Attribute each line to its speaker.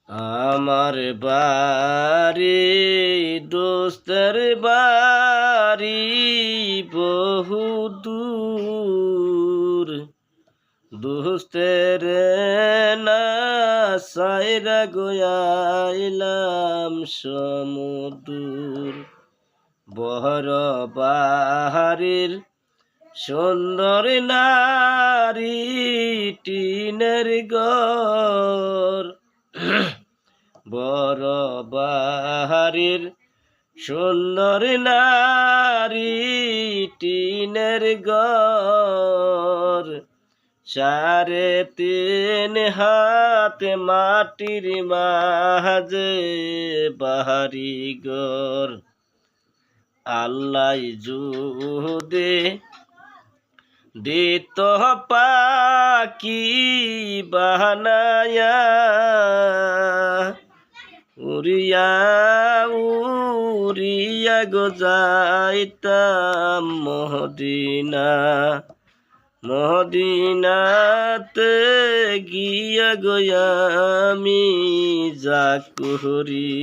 Speaker 1: আমার বাড়ি দোস্তের বাড়ি বহু দূর, দোস্তের না সাইরা গয়াইলাম সমুদূর। বহর বাহারির সুন্দর নারী টিনের ঘর, বড় বাহারির সুন্দর নারী টিনের ঘর। 3.5 হাত মাটির মাঝে বাহারি ঘর। আল্লাহ যদি দিত পাখি বানায়া, উড়িয়া উড়িয়া গো যাইতাম মদিনা। মদিনাতে গিয়া গো আমি যা করি।